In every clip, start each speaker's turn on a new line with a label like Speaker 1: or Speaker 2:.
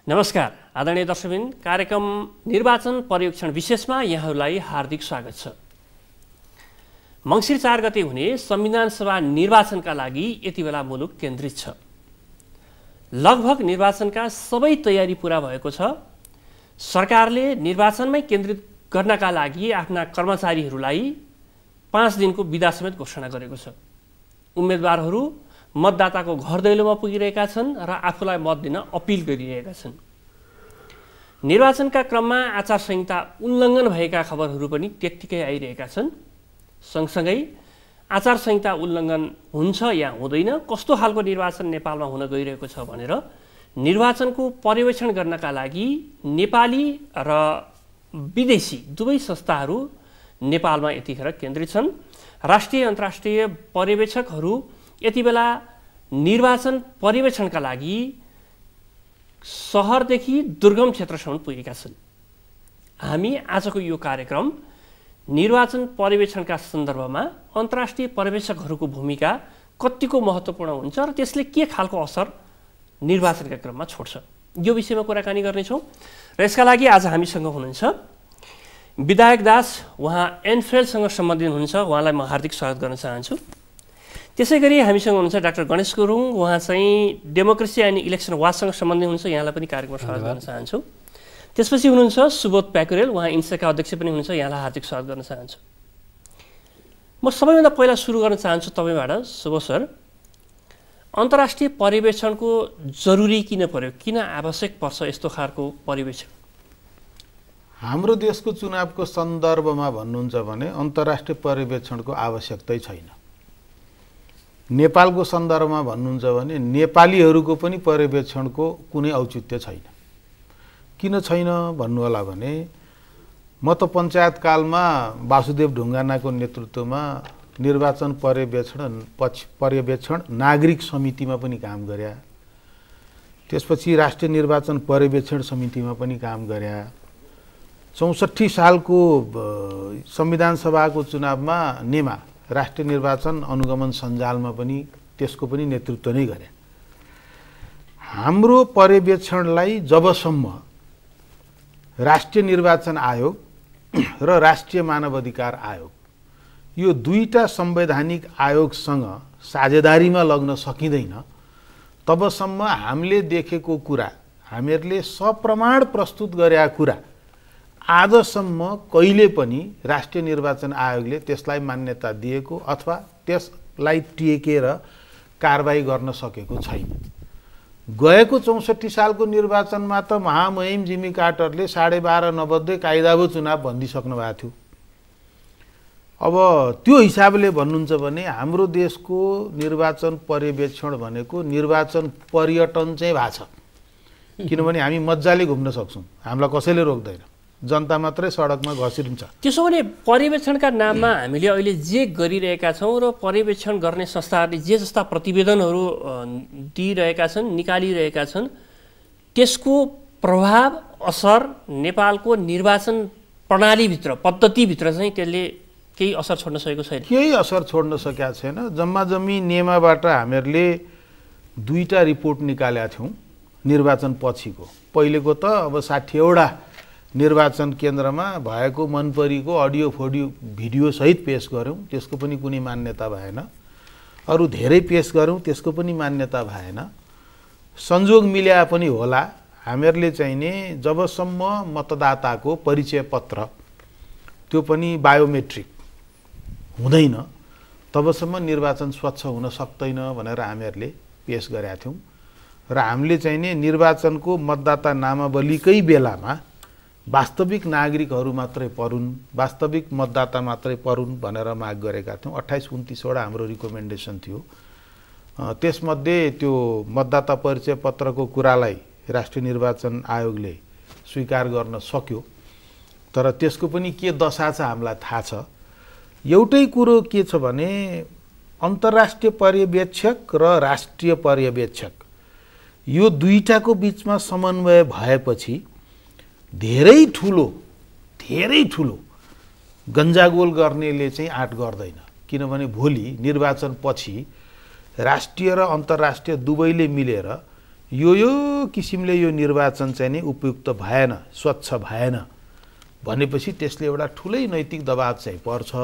Speaker 1: नमस्कार आदरणीय दर्शकबिन, कार्यक्रम निर्वाचन पर्यवेक्षण विशेषमा यहाँहरूलाई हार्दिक स्वागत छ। मङ्सिर 4 गते हुने संविधान सभा निर्वाचनका लागि यति बेला मुलुक केन्द्रित छ। लगभग निर्वाचनका सबै तयारी पूरा भएको छ। सरकारले निर्वाचनमै केन्द्रित गर्नका लागि आफ्ना कर्मचारीहरूलाई 5 दिनको बिदा समेत घोषणा गरेको छ। उम्मेदवारहरू मतदाताको घर दैलोमा पुगिरहेका छन् र आफूलाई मत दिन अपिल गरिरहेका छन्। निर्वाचनका क्रममा आचार संहिता उल्लङ्घन भएका खबरहरू पनि त्यत्तिकै आइरहेका छन्। सँगसँगै आचार संहिता उल्लङ्घन हुन्छ या हुँदैन, कस्तो खालको निर्वाचन नेपालमा हुन गइरहेको छ भनेर निर्वाचनको पर्यवेक्षण गर्नका लागि नेपाली र विदेशी दुवै संस्थाहरू नेपालमा यतिखेर केन्द्रित छन्। राष्ट्रिय अन्तर्राष्ट्रिय पर्यवेक्षकहरू यति बेला निर्वाचन पर्यवेक्षणका लागि सहरदेखि दुर्गम क्षेत्रसम्म पुगेका छन्। हामी आजको यो कार्यक्रम निर्वाचन पर्यवेक्षणका सन्दर्भमा अन्तर्राष्ट्रिय पर्यवेक्षकहरूको भूमिका कतिको महत्त्वपूर्ण हुन्छ र त्यसले के खालको असर निर्वाचनका क्रममा छोड्छ, यो विषयमा कुराकानी गर्नेछौँ। र यसका लागि आज हामीसँग हुनुहुन्छ विधायक दास, उहाँ एनफेलसँग सम्बन्धित हुनुहुन्छ, उहाँलाई म हार्दिक स्वागत गर्न चाहन्छु। त्यसै गरी हामीसँग हुनुहुन्छ डाक्टर गणेश गुरुङ, उहाँ चाहिँ डेमोक्रेसी एन्ड इलेक्सन वाचसँग सम्बन्धित हुनुहुन्छ, यहाँलाई पनि कार्यक्रममा स्वागत गर्न चाहन्छु। त्यसपछि हुनुहुन्छ सुबोध प्याकुरेल, उहाँ इन्सेका अध्यक्ष पनि हुनुहुन्छ, यहाँलाई हार्दिक स्वागत गर्न चाहन्छु। म सबैभन्दा पहिला सुरु गर्न चाहन्छु तपाईँबाट सुबोध सर। अन्तर्राष्ट्रिय पर्यवेक्षणको जरुरी किन पर्यो, किन आवश्यक पर्छ यस्तो खालको पर्यवेक्षण?
Speaker 2: हाम्रो देशको चुनावको सन्दर्भमा भन्नुहुन्छ भने अन्तर्राष्ट्रिय पर्यवेक्षणको आवश्यकतै छैन। नेपालको सन्दर्भमा भन्नुहुन्छ भने नेपालीहरूको पनि पर्यवेक्षणको कुनै औचित्य छैन। किन छैन भन्नुहोला भने म त पञ्चायत कालमा वासुदेव ढुङ्गानाको नेतृत्वमा निर्वाचन पर्यवेक्षण नागरिक समितिमा पनि काम गरे। त्यसपछि राष्ट्रिय निर्वाचन पर्यवेक्षण समितिमा पनि काम गरे। 64 सालको संविधान सभाको चुनावमा नेमा राष्ट्रिय निर्वाचन अनुगमन सञ्जालमा पनि त्यसको पनि नेतृत्व नै गरे। हाम्रो पर्यवेक्षणलाई जबसम्म राष्ट्रिय निर्वाचन आयोग र राष्ट्रिय मानव अधिकार आयोग यो दुईटा संवैधानिक आयोगसँग साझेदारीमा लग्न सकिँदैन तबसम्म हामीले देखेको कुरा, हामीहरूले सप्रमाण प्रस्तुत गरेका कुरा आजसम्म कहिले पनि राष्ट्रिय निर्वाचन आयोगले त्यसलाई मान्यता दिएको अथवा त्यसलाई टेकेर कारबाही गर्न सकेको छैन। गएको 64 सालको निर्वाचनमा त महामहिम जिमी कार्टरले 12.5 नबद्दै कायदाबो चुनाव भनिदिइसक्नु भएको थियो। अब त्यो हिसाबले भन्नुहुन्छ भने हाम्रो देशको निर्वाचन पर्यवेक्षण भनेको निर्वाचन पर्यटन चाहिँ भएको छ। किनभने हामी मजाले घुम्न सक्छौँ, हामीलाई कसैले रोक्दैन, जनता मात्रै सडकमा घसिन्छ। त्यसो
Speaker 1: भने पर्यवेक्षणका नाममा हामीले अहिले जे गरिरहेका छौँ र पर्यवेक्षण गर्ने संस्थाहरूले जे जस्ता प्रतिवेदनहरू दिइरहेका छन्, निकालिरहेका छन्, त्यसको प्रभाव असर नेपालको निर्वाचन प्रणालीभित्र, पद्धतिभित्र चाहिँ त्यसले केही असर छोड्न सकेको छैन?
Speaker 2: केही असर छोड्न सकेका छैन। जम्माजम्मी नेमाबाट हामीहरूले 2टा रिपोर्ट निकालेका थियौँ निर्वाचन पछिको। पहिलेको त अब 60वटा निर्वाचन केन्द्रमा भएको मनपरीको अडियो भिडियो सहित पेश गऱ्यौँ, त्यसको पनि कुनै मान्यता भएन। अरू धेरै पेश गऱ्यौँ, त्यसको पनि मान्यता भएन। संयोग मिल्या पनि होला, हामीहरूले चाहिँ नि जबसम्म मतदाताको परिचय पत्र त्यो पनि बायोमेट्रिक हुँदैन तबसम्म निर्वाचन स्वच्छ हुन सक्दैन भनेर हामीहरूले पेश गरेका थियौँ। र हामीले चाहिँ नि निर्वाचनको मतदाता नामावलीकै बेलामा वास्तविक नागरिकहरू मात्रै परुन्, वास्तविक मतदाता मात्रै परुन् भनेर माग गरेका थियौँ। 28-29वटा हाम्रो रिकमेन्डेसन थियो। त्यसमध्ये त्यो मतदाता परिचय पत्रको कुरालाई राष्ट्रिय निर्वाचन आयोगले स्वीकार गर्न सक्यो, तर त्यसको पनि के दशा छ हामीलाई थाहा छ। एउटै कुरो के छ भने अन्तर्राष्ट्रिय पर्यवेक्षक र राष्ट्रिय पर्यवेक्षक यो दुईटाको बिचमा समन्वय भएपछि धेरै ठुलो गन्जागोल गर्नेले चाहिँ आँट गर्दैन। किनभने भोलि निर्वाचन पछि राष्ट्रिय र अन्तर्राष्ट्रिय दुवैले मिलेर यो किसिमले यो निर्वाचन चाहिँ नि उपयुक्त भएन, स्वच्छ भएन भनेपछि त्यसले एउटा ठुलै नैतिक दबाब चाहिँ पर्छ।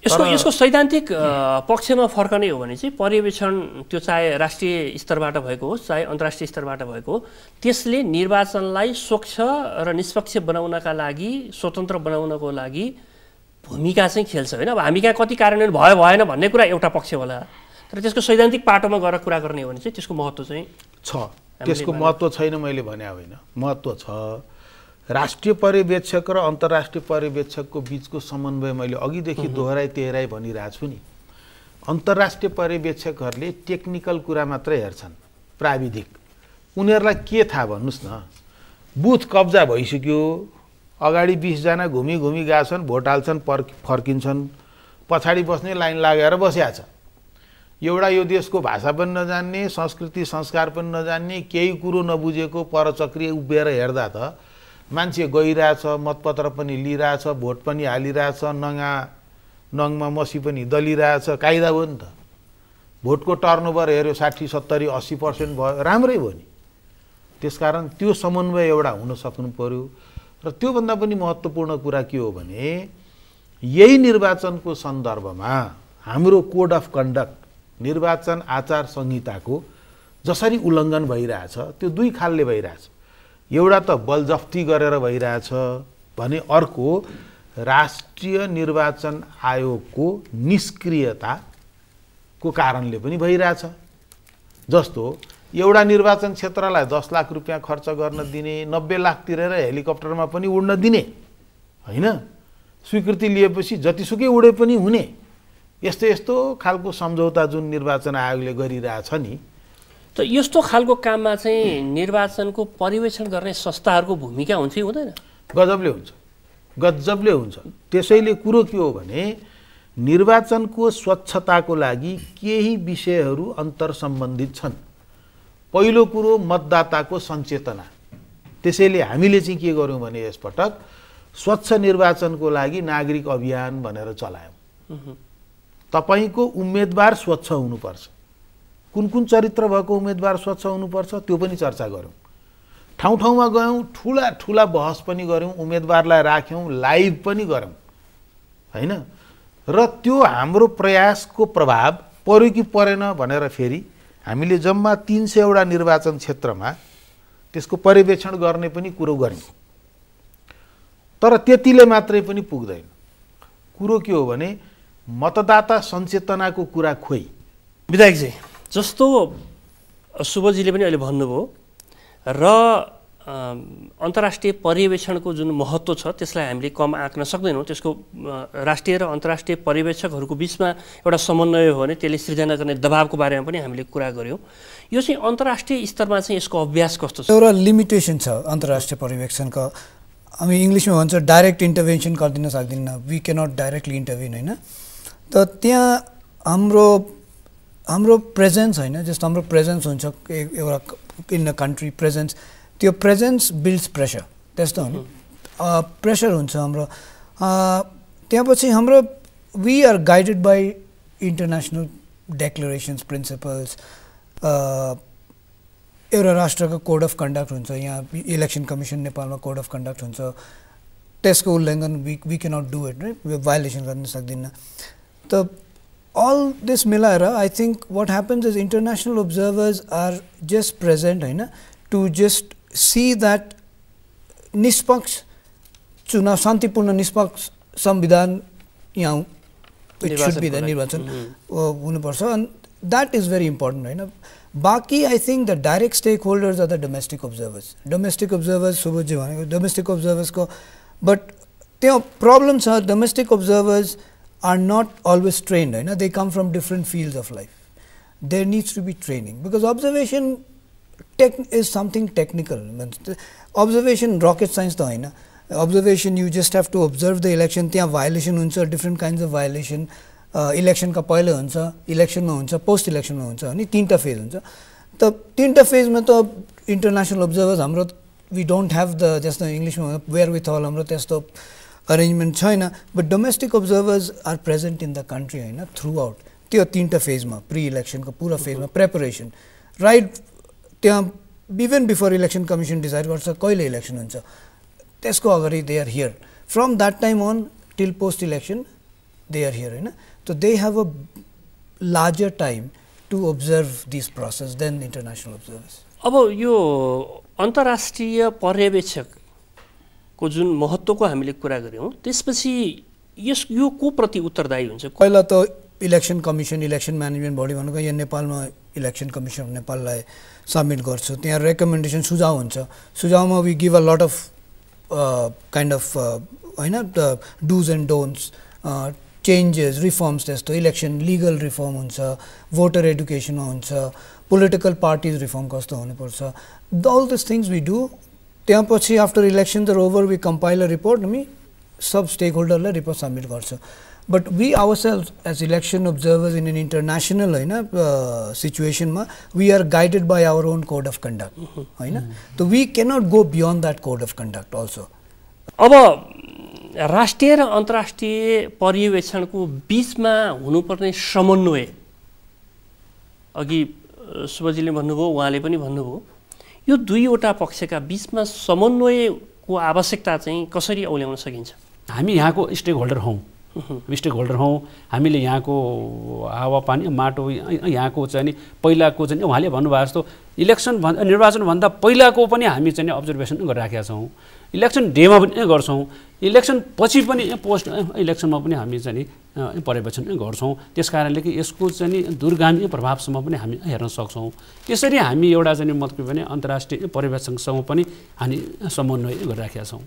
Speaker 1: यसको सैद्धान्तिक पक्षमा फर्कने हो भने चाहिँ पर्यवेक्षण त्यो चाहे राष्ट्रिय स्तरबाट भएको होस् चाहे अन्तर्राष्ट्रिय स्तरबाट भएको हो, त्यसले निर्वाचनलाई स्वच्छ र निष्पक्ष बनाउनका लागि, स्वतन्त्र बनाउनको लागि भूमिका चाहिँ खेल्छ होइन। अब हामी कहाँ कति कार्यान्वयन भयो भएन भन्ने कुरा एउटा पक्ष होला, तर त्यसको सैद्धान्तिक पाटोमा गएर कुरा गर्ने हो भने चाहिँ त्यसको महत्त्व चाहिँ
Speaker 2: छ। त्यसको महत्त्व छैन मैले भने होइन, महत्त्व छ। राष्ट्रिय पर्यवेक्षक र अन्तर्राष्ट्रिय पर्यवेक्षकको बिचको समन्वय मैले अघिदेखि दोहोऱ्याइ तेह्राइ भनिरहेको छु नि। अन्तर्राष्ट्रिय पर्यवेक्षकहरूले टेक्निकल कुरा मात्रै हेर्छन्, प्राविधिक। उनीहरूलाई के थाहा भन्नुहोस् न, बुथ कब्जा भइसक्यो, अगाडि 20 जना घुमी घुमी गएछन्, भोट हाल्छन्, फर्किन्छन्, पछाडि बस्ने लाइन लागेर बसिया छ। एउटा यो देशको भाषा पनि नजान्ने, संस्कृति संस्कार पनि नजान्ने, केही कुरो नबुझेको परचक्रिय उभिएर हेर्दा त मान्छे गइरहेछ, मतपत्र पनि लिइरहेछ, भोट पनि हालिरहेछ, नङमा मसी पनि दलिरहेछ, कायदा हो नि त। भोटको टर्नओभर हेऱ्यो 60, 70, 80% भयो, राम्रै भयो नि। त्यसकारण त्यो समन्वय एउटा हुन सक्नु पर्यो। र त्योभन्दा पनि महत्त्वपूर्ण कुरा के हो भने यही निर्वाचनको सन्दर्भमा हाम्रो कोड अफ कन्डक्ट, निर्वाचन आचार संहिताको जसरी उल्लङ्घन भइरहेछ त्यो दुई खालले भइरहेछ। एउटा त बलजफ्ती गरेर भइरहेछ भने अर्को राष्ट्रिय निर्वाचन आयोगको निष्क्रियताको कारणले पनि भइरहेछ। जस्तो एउटा निर्वाचन क्षेत्रलाई 10 लाख रुपियाँ खर्च गर्न दिने, 90 लाख तिरेर हेलिकप्टरमा पनि उड्न दिने हैन, स्वीकृति लिएपछि जतिसुकै उडे पनि हुने, यस्तो यस्तो खालको सम्झौता जुन निर्वाचन आयोगले गरिरहेछ नि।
Speaker 1: त यस्तो खालको काममा चाहिँ निर्वाचनको पर्यवेक्षण गर्ने संस्थाहरूको भूमिका हुन्छ कि हुँदैन?
Speaker 2: गजबले हुन्छ, गजबले हुन्छ। त्यसैले कुरो के हो भने निर्वाचनको स्वच्छताको लागि केही विषयहरू अन्तर्सम्बन्धित छन्। पहिलो कुरो मतदाताको सचेतना। त्यसैले हामीले चाहिँ के गर्यौं भने यसपटक स्वच्छ निर्वाचनको लागि नागरिक अभियान भनेर चलायौं। तपाईको उम्मेदवार स्वच्छ हुनुपर्छ, कुन कुन चरित्र भएको उम्मेदवार स्वच्छ हुनुपर्छ त्यो पनि चर्चा गरौँ। ठाउँ ठाउँमा गयौं, ठूला ठूला बहस पनि गरौँ, उम्मेदवारलाई राख्यौं, लाइभ पनि गरौँ हैन। र त्यो हाम्रो प्रयासको प्रभाव पर्यो कि परेन भनेर फेरि हामीले जम्मा 300 वटा निर्वाचन क्षेत्रमा त्यसको पर्यवेक्षण गर्ने पनि कुरो गर्यौं। तर त्यतिले मात्रै पनि पुग्दैन। कुरो के हो भने मतदाता सचेतनाको कुरा खोइ।
Speaker 1: विधायकजी, जस्तो सुबोधजीले पनि अहिले भन्नुभयो र अन्तर्राष्ट्रिय पर्यवेक्षणको जुन महत्त्व छ त्यसलाई हामीले कम आँक्न सक्दैनौँ। त्यसको राष्ट्रिय र अन्तर्राष्ट्रिय पर्यवेक्षकहरूको बिचमा एउटा समन्वय हो भने त्यसले सृजना गर्ने दबावको बारेमा पनि हामीले कुरा गऱ्यौँ। यो चाहिँ अन्तर्राष्ट्रिय स्तरमा चाहिँ यसको अभ्यास कस्तो छ?
Speaker 3: एउटा लिमिटेसन छ अन्तर्राष्ट्रिय पर्यवेक्षणको। हामी इङ्ग्लिसमा भन्छ डाइरेक्ट इन्टरभेन्सन गरिदिन सक्दिन, वी क्यानट डाइरेक्टली इन्टरभेन होइन। त त्यहाँ हाम्रो प्रेजेन्स होइन, जस्तो हाम्रो प्रेजेन्स हुन्छ एउटा इन अ कन्ट्री प्रेजेन्स, त्यो प्रेजेन्स बिल्ड्स प्रेसर, त्यस्तो हो नि। प्रेसर हुन्छ हाम्रो त्यहाँपछि हाम्रो we are guided by international declarations principles. एउटा राष्ट्रको कोड अफ कन्डक्ट हुन्छ, यहाँ इलेक्सन कमिसन नेपालमा कोड अफ कन्डक्ट हुन्छ, त्यसको उल्लङ्घन we cannot do it, right, violation गर्न सक्दिन। त all this मिलाएर I think what happens is international observers are just present होइन, to just see that निष्पक्ष चुनाव, शान्तिपूर्ण निष्पक्ष संविधान यहाँ it should be the निर्वाचन हुनुपर्छ, and that is very important होइन। बाकी I think the direct stakeholders are the domestic observers. Domestic observers Subodhji भनेको domestic observers को, but त्यो problem छ, domestic observers are not always trained होइन, they come from different fields of life. There needs to be training because observation is something technical. Observation rocket science त होइन। Observation you just have to observe the election, त्यहाँ violation हुन्छ, different kinds of violation, election का पहिले हुन्छ, election मा हुन्छ, post election मा हुन्छ अनि तीनटा फेज हुन्छ। त तीनटा फेज में त international observers हाम्रो we don't have the जस्तो इंग्लिश में wherewithal हाम्रो त्यस्तो arrangement छैन, but domestic observers are present in the country होइन, throughout त्यो तीनटा फेज में, pre election को पूरा फेज में preparation, right त्यहाँ even before election commission decide गर्छ कहिले इलेक्सन हुन्छ त्यसको अगाडि they are here from that time on till post election they are here होइन त they have a larger time to observe this process then international observers.
Speaker 1: अब यो अन्तर्राष्ट्रिय पर्यवेक्षकको जुन महत्त्वको हामीले कुरा गऱ्यौँ त्यसपछि यो को प्रति उत्तरदायी हुन्छ?
Speaker 3: पहिला त election commission election management body भनेको यहाँ नेपालमा इलेक्सन कमिसन नेपाललाई सबमिट गर्छ त्यहाँ रेकमेन्डेसन सुझाव हुन्छ सुझावमा we give a lot of kind of होइन the dos and don'ts changes reforms त्यस्तो इलेक्सन लिगल रिफर्म हुन्छ भोटर एडुकेसनमा हुन्छ पोलिटिकल पार्टिज रिफर्म कस्तो हुनुपर्छ all this things we do त्यसपछि after election the over we compile a report हामी सब स्टेक होल्डरलाई रिपोर्ट सबमिट गर्छ but we ourself as election observers in an international होइन सिचुएसनमा we are guided by our own code of conduct होइन त we cannot go beyond that code of conduct also.
Speaker 1: अब राष्ट्रिय र अन्तर्राष्ट्रिय पर्यवेक्षणको बिचमा हुनुपर्ने समन्वय अघि सुब्बाजीले भन्नुभयो उहाँले पनि भन्नुभयो यो दुईवटा पक्षका बिचमा समन्वयको आवश्यकता चाहिँ कसरी औल्याउन सकिन्छ?
Speaker 4: हामी यहाँको स्टेक होल्डर हौँ हामीले यहाँको हावापानी माटो यहाँको चाहिँ नि पहिलाको चाहिँ उहाँले भन्नुभएको जस्तो निर्वाचनभन्दा पहिलाको पनि हामी चाहिँ अब्जर्भेसन गरिराखेका छौँ इलेक्सन डेमा पनि गर्छौँ इलेक्सन पछि पनि पोस्ट इलेक्सनमा पनि हामी चाहिँ नि पर्यवेक्षण गर्छौँ त्यस कारणले कि यसको चाहिँ नि दूरगामी प्रभावसम्म पनि हामी हेर्न सक्छौँ त्यसरी हामी एउटा चाहिँ मतलब भने अन्तर्राष्ट्रिय पर्यवेक्षकसँग पनि हामी समन्वय गरिराखेका छौँ.